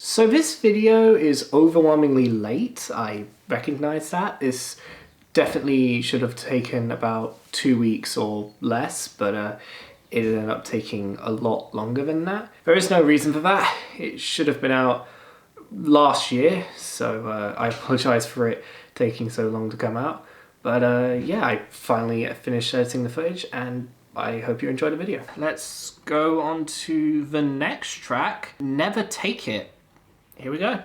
So this video is overwhelmingly late. I recognize that. This definitely should have taken about 2 weeks or less, but it ended up taking a lot longer than that. There is no reason for that. It should have been out last year, so I apologize for it taking so long to come out. But yeah, I finally finished editing the footage and I hope you enjoyed the video. Let's go on to the next track, Never Take It. Here we go.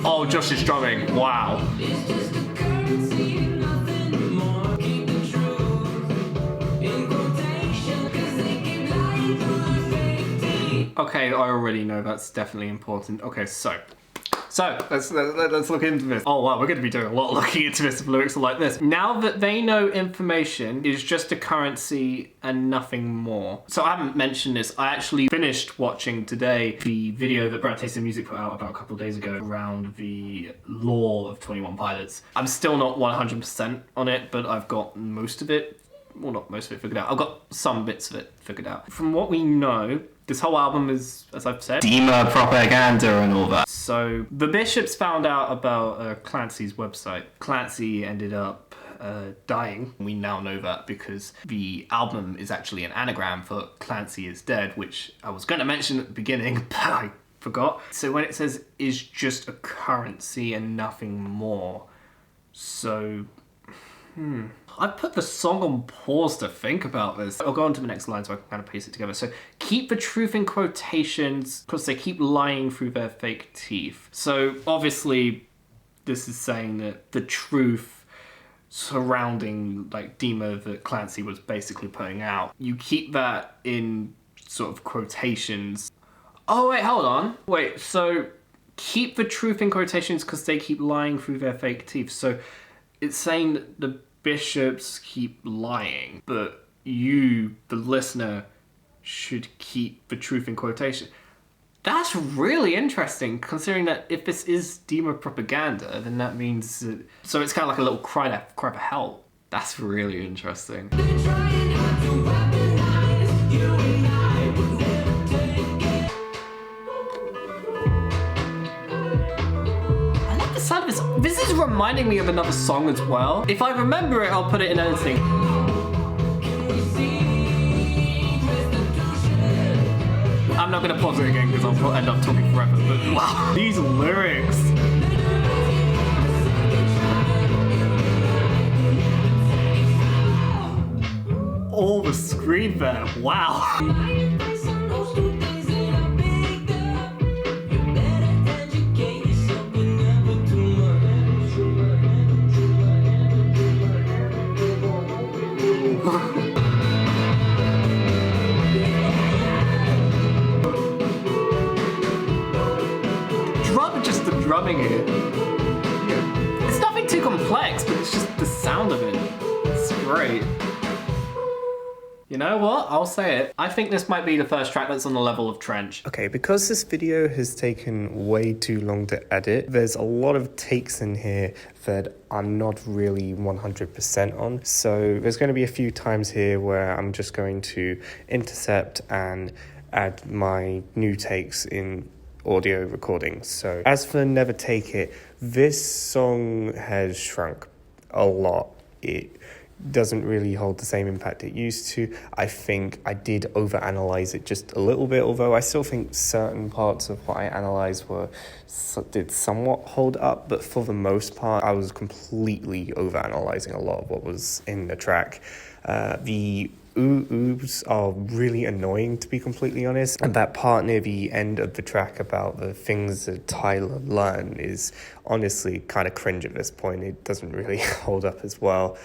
Oh, just his drumming, wow. Okay, I already know that's definitely important. Okay, so let's look into this. Oh wow, we're going to be doing a lot looking into this if lyrics are like this. Now that they know information is just a currency and nothing more. So I haven't mentioned this. I actually finished watching today the video that Brad Taste of Music put out about a couple of days ago around the lore of 21 Pilots. I'm still not 100% on it, but I've got most of it. Well, not most of it figured out. I've got some bits of it figured out. From what we know, this whole album is, as I've said, Dima propaganda and all that. So the Bishops found out about Clancy's website. Clancy ended up dying. We now know that because the album is actually an anagram for Clancy is dead, which I was going to mention at the beginning, but I forgot. So when it says is just a currency and nothing more, so I put the song on pause to think about this. I'll go on to the next line so I can kind of piece it together. So, keep the truth in quotations because they keep lying through their fake teeth. So, obviously, this is saying that the truth surrounding like Dima that Clancy was basically putting out, you keep that in sort of quotations. Oh, wait, hold on. Wait, so keep the truth in quotations because they keep lying through their fake teeth. So, it's saying that the Bishops keep lying, but you, the listener, should keep the truth in quotation. That's really interesting, considering that if this is Dima propaganda, then that means that, so it's kind of like a little cry for help. That's really interesting. This is reminding me of another song as well. If I remember it, I'll put it in editing. I'm not gonna pause it again because I'll end up talking forever, but wow, these lyrics. All the scream there, wow. Drumming it. It's nothing too complex, but it's just the sound of it. It's great. You know what? I'll say it. I think this might be the first track that's on the level of Trench. Okay, because this video has taken way too long to edit, there's a lot of takes in here that I'm not really 100% on. So there's going to be a few times here where I'm just going to intercept and add my new takes in audio recordings. So as for Never Take It, this song has shrunk a lot. It doesn't really hold the same impact it used to. I think I did overanalyze it just a little bit, although I still think certain parts of what I analysed did somewhat hold up, but for the most part I was completely overanalyzing a lot of what was in the track. The oohs are really annoying, to be completely honest, and that part near the end of the track about the things that Tyler learned is honestly kind of cringe at this point. It doesn't really hold up as well.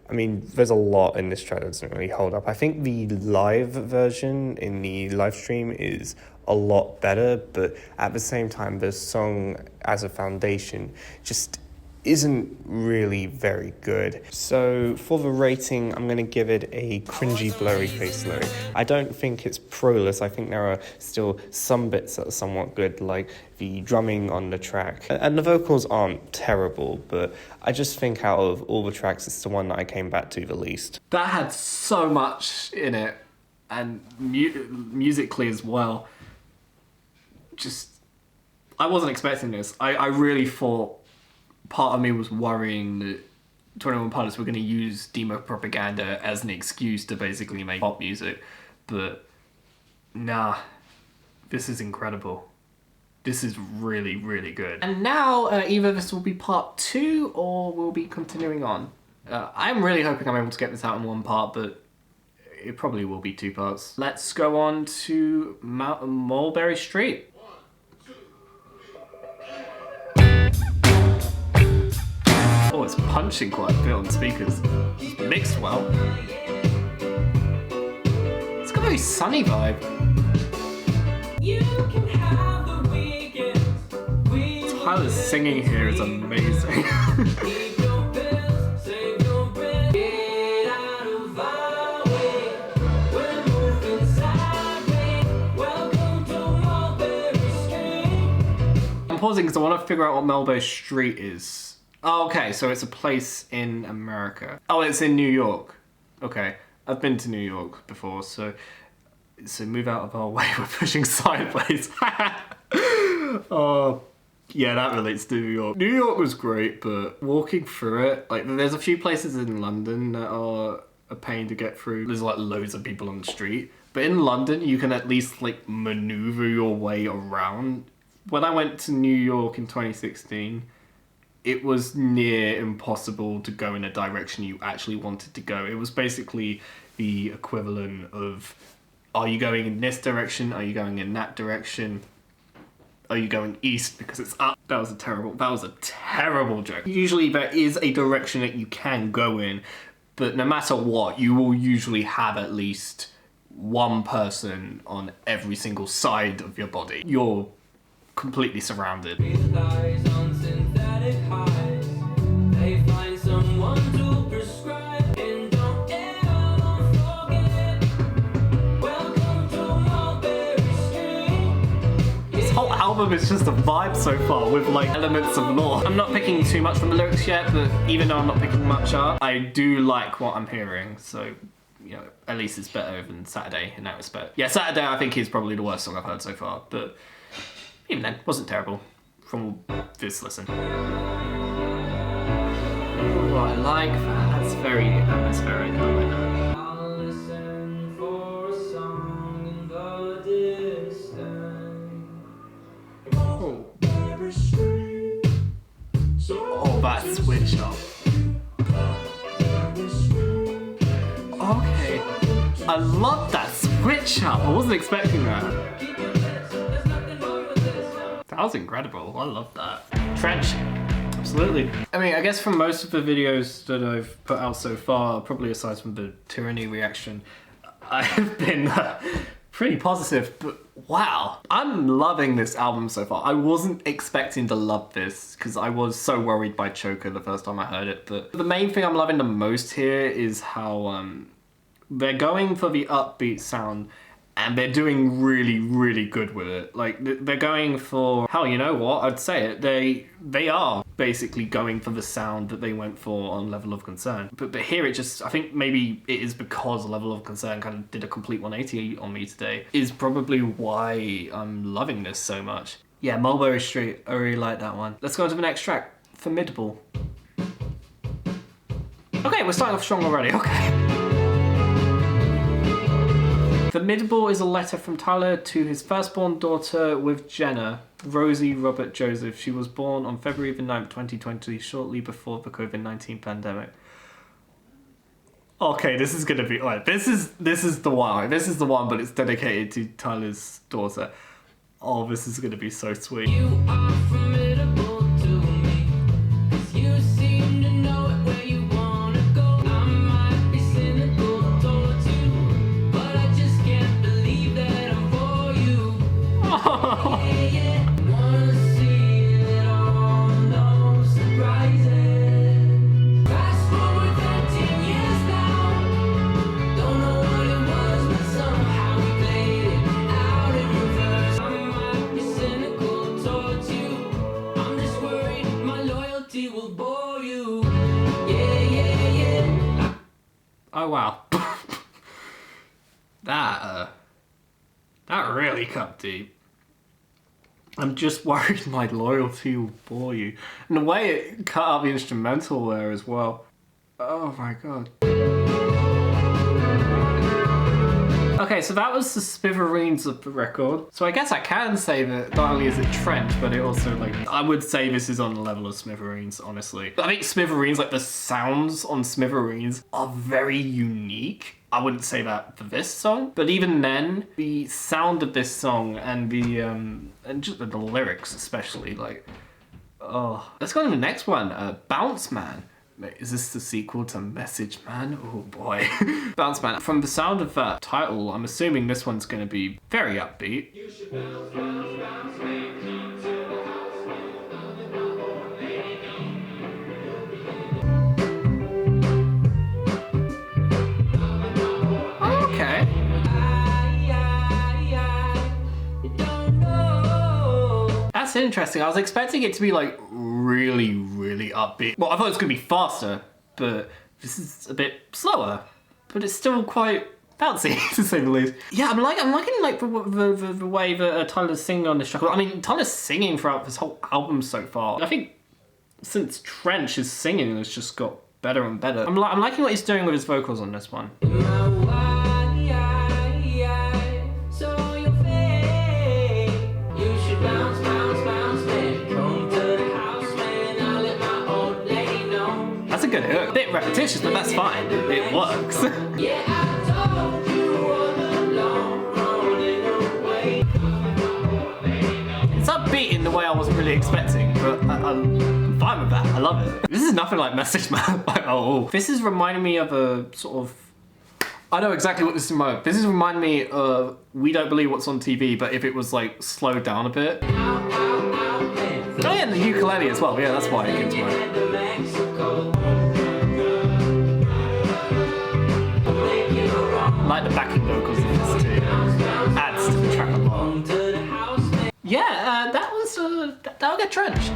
I mean, there's a lot in this track that doesn't really hold up. I think the live version in the live stream is a lot better, but at the same time, the song as a foundation just isn't really very good. So for the rating, I'm going to give it a cringy blurry face lyric. I don't think it's proless. I think there are still some bits that are somewhat good, like the drumming on the track. And the vocals aren't terrible, but I just think out of all the tracks, it's the one that I came back to the least. That had so much in it, and musically as well. Just, I wasn't expecting this. I really thought, part of me was worrying that 21 Pilots were going to use demo propaganda as an excuse to basically make pop music, but nah, this is incredible. This is really, really good. And now either this will be part 2 or we'll be continuing on. I'm really hoping I'm able to get this out in one part, but it probably will be 2 parts. Let's go on to Mulberry Street. Oh, it's punching quite a bit on speakers. It's mixed well. It's got a very sunny vibe. You can have the weekend. Tyler's singing here is amazing. I'm pausing because I want to figure out what Mulberry Street is. Oh, okay, so it's a place in America. Oh, it's in New York. Okay, I've been to New York before, so move out of our way, we're pushing sideways. Oh, yeah, that relates to New York. New York was great, but walking through it, like, there's a few places in London that are a pain to get through. There's like loads of people on the street. But in London, you can at least like maneuver your way around. When I went to New York in 2016, it was near impossible to go in a direction you actually wanted to go. It was basically the equivalent of, are you going in this direction? Are you going in that direction? Are you going east because it's up? That was a terrible joke. Usually there is a direction that you can go in, but no matter what, you will usually have at least one person on every single side of your body. You're completely surrounded. They find someone to prescribe and don't ever forget. Welcome to Mulberry Street. This whole album is just a vibe so far with like elements of lore. I'm not picking too much from the lyrics yet, but even though I'm not picking much up, I do like what I'm hearing, so you know, at least it's better than Saturday in that respect. Yeah, Saturday I think is probably the worst song I've heard so far, but even then, wasn't terrible from this listen. Ooh, I like that. That's very atmospheric. I like that. I'll listen for a song in the distance. Oh, that switch up. Okay. I love that switch up. I wasn't expecting that. That was incredible. I love that. Trench. Absolutely. I mean, I guess from most of the videos that I've put out so far, probably aside from the Tyranny reaction, I've been pretty positive, but wow. I'm loving this album so far. I wasn't expecting to love this because I was so worried by Choker the first time I heard it, but the main thing I'm loving the most here is how they're going for the upbeat sound and they're doing really, really good with it. Like, they're going for, hell, you know what, I'd say it, they are basically going for the sound that they went for on Level of Concern. But here it just, I think maybe it is because Level of Concern kind of did a complete 180 on me today, is probably why I'm loving this so much. Yeah, Mulberry Street, I really like that one. Let's go on to the next track, Formidable. Okay, we're starting off strong already, okay. Formidable is a letter from Tyler to his firstborn daughter with Jenna, Rosie Robert Joseph. She was born on February the 9th, 2020, shortly before the COVID-19 pandemic. Okay, this is gonna be, alright, this is the one. This is the one, but it's dedicated to Tyler's daughter. Oh, this is gonna be so sweet. You are formidable to me, 'cause you seem to know it where you wanna go. I might be cynical towards you, but I just can't believe that I'm for you. Oh. Yeah, yeah. Wanna see it all, no surprises. Oh wow. That really cut deep. I'm just worried my loyalty will bore you. And the way it cut out the instrumental there as well. Oh my god. Okay, so that was the smithereens of the record. So I guess I can say that not only is it trench, but it also, like, I would say this is on the level of smithereens, honestly. I think smithereens, like the sounds on smithereens are very unique. I wouldn't say that for this song, but even then, the sound of this song and the, and just the lyrics especially, like, oh. Let's go to the next one, Bounce Man. Is this the sequel to Message Man? Oh boy. Bounce Man. From the sound of that title, I'm assuming this one's going to be very upbeat. You should bounce, bounce, bounce, make me to the house, okay. That's interesting. I was expecting it to be like really, really upbeat. Well, I thought it was going to be faster, but this is a bit slower. But it's still quite bouncy, to say the least. Yeah, I'm liking like the way that Tyler's singing on this track. I mean, Tyler's singing throughout this whole album so far. I think since Trench, his singing has just got better and better. I'm liking what he's doing with his vocals on this one. That's a good hook. A bit repetitious, but that's fine. It works. It's upbeat in the way I wasn't really expecting, but I'm fine with that. I love it. This is nothing like Message Man. This is reminding me of a sort of... I know exactly what this is reminding me of. This is reminding me of We Don't Believe What's on TV, but if it was like slowed down a bit. Oh yeah, and the ukulele as well. Yeah, that's why it came to mind. I like the backing vocals in this too. Adds to the track a lot. Yeah, that was that'll get Trench.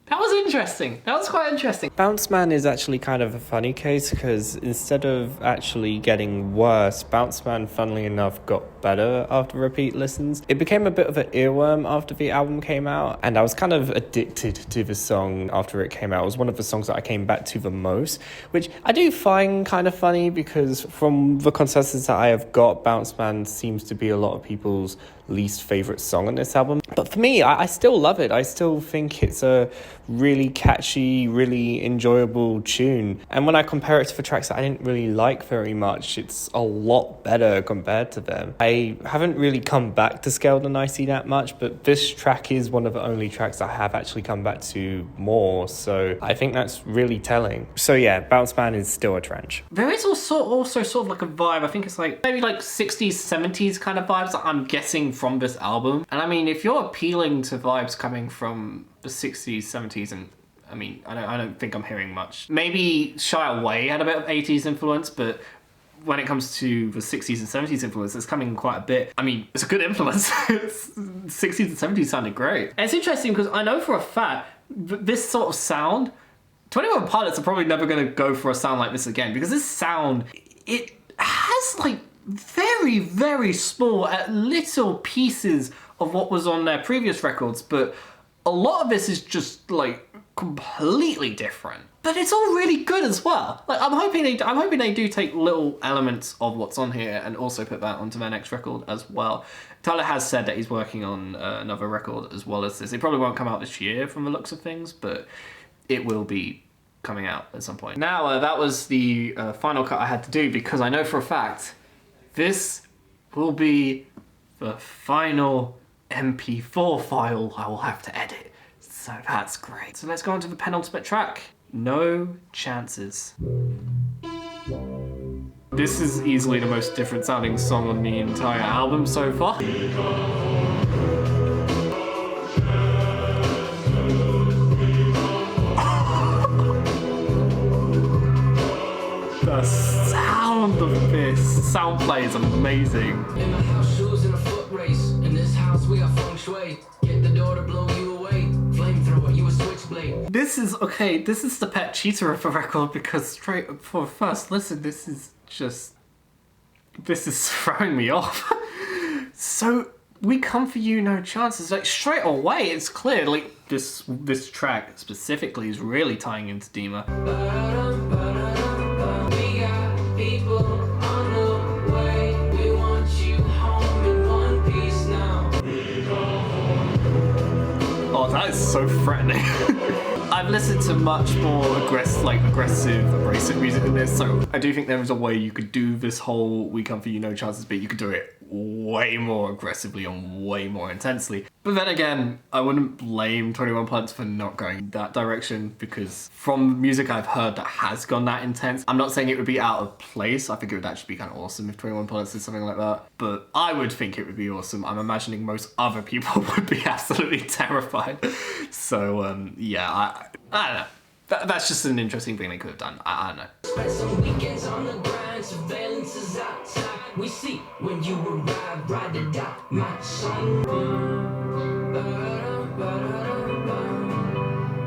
That was interesting. That was quite interesting. Bounce Man is actually kind of a funny case because instead of actually getting worse, Bounce Man, funnily enough, got better after repeat listens. It became a bit of an earworm after the album came out, and I was kind of addicted to the song after it came out. It was one of the songs that I came back to the most, which I do find kind of funny because from the consensus that I have got, Bounce Man seems to be a lot of people's least favorite song on this album. But for me, I still love it. I still think it's a really catchy, really enjoyable tune. And when I compare it to the tracks that I didn't really like very much, it's a lot better compared to them. I haven't really come back to Scaled And Icy that much, but this track is one of the only tracks I have actually come back to more. So I think that's really telling. So yeah, Bounce Man is still a trench. There is also sort of like a vibe. I think it's like maybe like 60s, 70s kind of vibes that I'm guessing from this album. And I mean, if you're appealing to vibes coming from the 60s, 70s, and I mean, I don't think I'm hearing much. Maybe Shy Away had a bit of 80s influence, but when it comes to the 60s and 70s influence, it's coming quite a bit. I mean, it's a good influence. 60s and 70s sounded great. And it's interesting because I know for a fact this sort of sound, 21 Pilots are probably never going to go for a sound like this again, because this sound, it has like very, very small little pieces of what was on their previous records, but a lot of this is just like completely different. But it's all really good as well. Like I'm hoping they do take little elements of what's on here and also put that onto their next record as well. Tyler has said that he's working on another record as well as this. It probably won't come out this year from the looks of things, but it will be coming out at some point. Now that was the final cut I had to do, because I know for a fact this will be the final MP4 file I will have to edit. So that's great. So let's go on to the penultimate track. No Chances. This is easily the most different sounding song on the entire album so far. The sound of this sound play is amazing. In my house, shoes in a foot race. In this house, we are functioning. shui. Get the door to blow you away. Flamethrower, you a switchblade. This is the pet cheater of a record because straight for first listen, this is throwing me off. So we come for you, no chances. Like straight away, it's clear. Like this track specifically is really tying into Dima. We got people on the way. We want you home in one piece now. Oh, that is so threatening. I've listened to much more aggressive, abrasive music than this, so I do think there is a way you could do this whole "We Come For You, No Chances" beat. You could do it way more aggressively and way more intensely. But then again, I wouldn't blame 21 Pilots for not going that direction, because from music I've heard that has gone that intense, I'm not saying it would be out of place. I think it would actually be kind of awesome if 21 Pilots did something like that. But I would think it would be awesome. I'm imagining most other people would be absolutely terrified. So yeah, I don't know. That's just an interesting thing they could have done. I don't know. Spent some weekends on the grind, surveillance is outside. We see when you arrive, ride the dot, my song.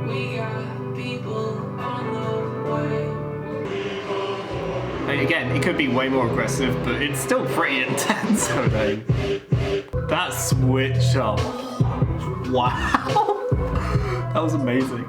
We got people on the way. I mean, again, it could be way more aggressive, but it's still pretty intense. Okay. That switch up. Wow. That was amazing.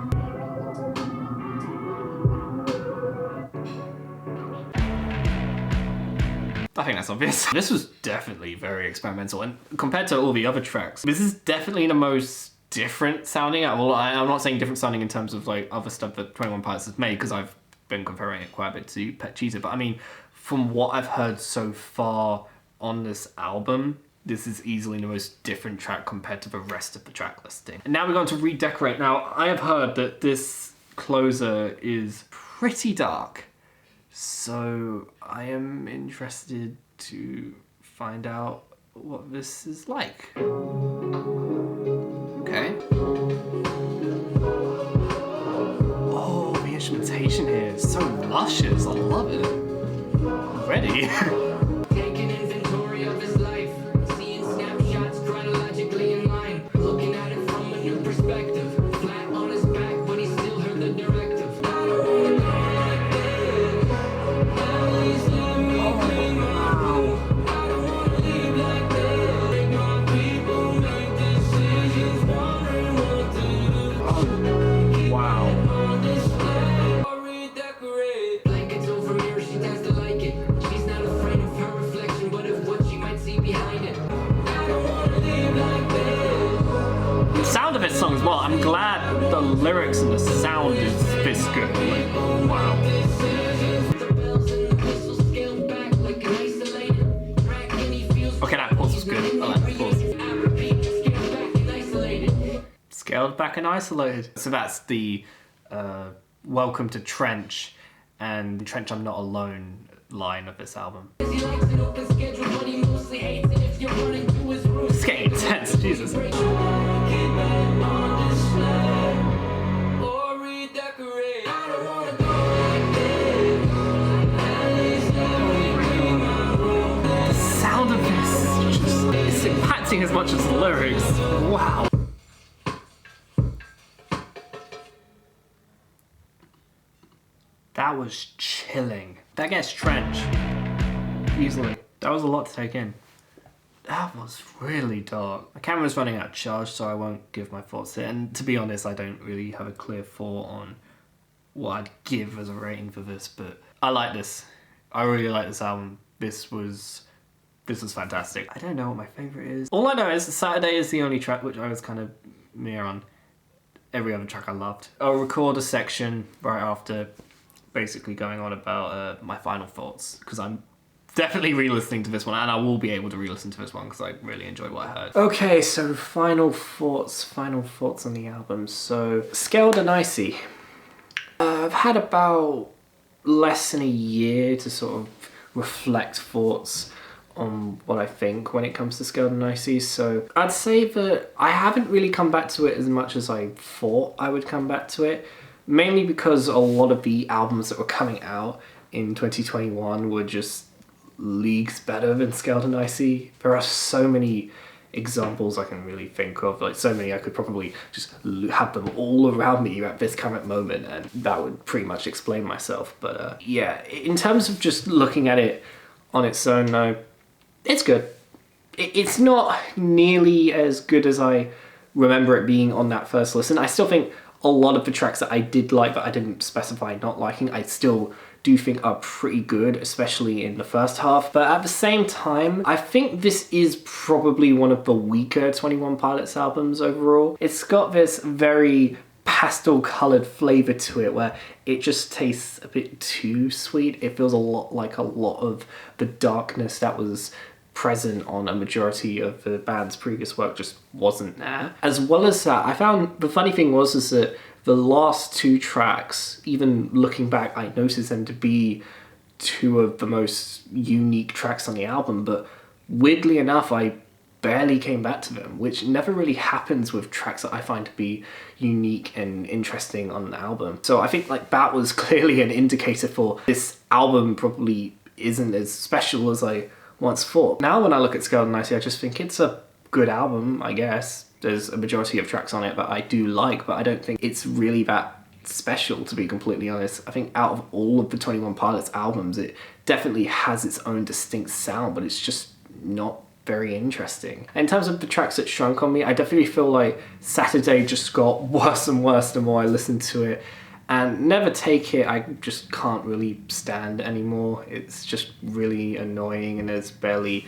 I think that's obvious. This was definitely very experimental, and compared to all the other tracks, this is definitely the most different sounding. Well, I'm not saying different sounding in terms of like other stuff that 21 Pilots has made, because I've been comparing it quite a bit to Pet Cheetah, but I mean, from what I've heard so far on this album, this is easily the most different track compared to the rest of the track listing. And now we're going to Redecorate. Now, I have heard that this closer is pretty dark, so I am interested to find out what this is like. Okay. Oh, the instrumentation here is so luscious. I love it. Ready? Taking inventory of his life, seeing snapshots chronologically in line, looking at it from a new perspective. Flat on his back, but he still heard the directive. I don't wanna go like this. At least let me be my rule. I don't wanna live like this. Make my people make decisions, wondering what to do. Wow. On display, or redecorate. Blankets over mirror, she tends to like it. She's not afraid of her reflection, but of what she might see behind it. I don't wanna live like this. The sound of this song as well, I'm glad the lyrics and the sound is this good. Like, wow. The bells and the whistles scaled back like an isolated track, and he feels Okay, that pause was good. I like that pause. I repeat, scaled back and isolated. Scaled back and isolated. So that's the Welcome to Trench and Trench I'm Not Alone line of this album. He likes an open schedule, but he mostly hates it if you're running to his roots. It's getting intense, Jesus. Keep it on display or redecorate. I don't wanna go like this. At least let me be my rule. The sound of this is just, it's impacting as much as the lyrics. Wow. That was chilling. That gets Trench. Easily. That was a lot to take in. That was really dark. My camera's running out of charge, so I won't give my thoughts here. And to be honest, I don't really have a clear thought on what I'd give as a rating for this, but I like this. I really like this album. This was fantastic. I don't know what my favorite is. All I know is Saturday is the only track which I was kind of meh on. Every other track I loved. I'll record a section right after, basically going on about my final thoughts, because I'm definitely re-listening to this one, and I will be able to re-listen to this one because I really enjoyed what I heard. Okay, so final thoughts on the album. So, Scaled and Icy. I've had about less than a year to sort of reflect thoughts on what I think when it comes to Scaled and Icy, so I'd say that I haven't really come back to it as much as I thought I would come back to it, mainly because a lot of the albums that were coming out in 2021 were just leagues better than Scaled and Icy. There are so many examples I can really think of. Like so many, I could probably just have them all around me at this current moment, and that would pretty much explain myself. But yeah, in terms of just looking at it on its own, though, it's good. It's not nearly as good as I remember it being on that first listen. I still think a lot of the tracks that I did like that I didn't specify not liking, I still do think are pretty good, especially in the first half. But at the same time, I think this is probably one of the weaker 21 Pilots albums overall. It's got this very pastel colored flavor to it where it just tastes a bit too sweet. It feels a lot like a lot of the darkness that was present on a majority of the band's previous work just wasn't there. As well as that, I found the funny thing is that the last two tracks, even looking back, I noticed them to be two of the most unique tracks on the album, but weirdly enough, I barely came back to them, which never really happens with tracks that I find to be unique and interesting on an album. So I think like that was clearly an indicator for this album probably isn't as special as I once thought. Now when I look at Scaled and Icy, I just think it's a good album, I guess. There's a majority of tracks on it that I do like, but I don't think it's really that special, to be completely honest. I think out of all of the 21 Pilots albums, it definitely has its own distinct sound, but it's just not very interesting. In terms of the tracks that shrunk on me, I definitely feel like Saturday just got worse and worse the more I listened to it. And Never Take It, I just can't really stand anymore. It's just really annoying and there's barely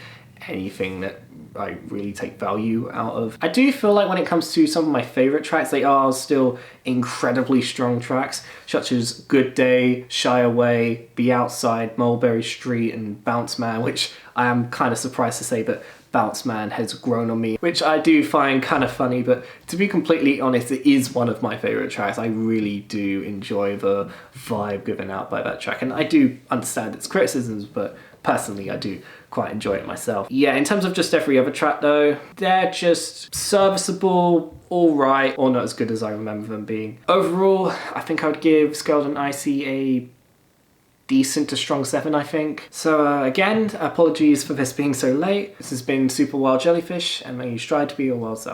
anything that I really take value out of. I do feel like when it comes to some of my favourite tracks, they are still incredibly strong tracks, such as Good Day, Shy Away, Be Outside, Mulberry Street, and Bounce Man, which I am kind of surprised to say that Bounce Man has grown on me, which I do find kind of funny, but to be completely honest, it is one of my favourite tracks. I really do enjoy the vibe given out by that track, and I do understand its criticisms, but personally I do quite enjoy it myself. Yeah, in terms of just every other track though, they're just serviceable, alright, or not as good as I remember them being. Overall, I think I would give Scaled and Icy a decent to strong 7, I think. So again, apologies for this being so late. This has been Super Wild Jellyfish, and may you strive to be your world self.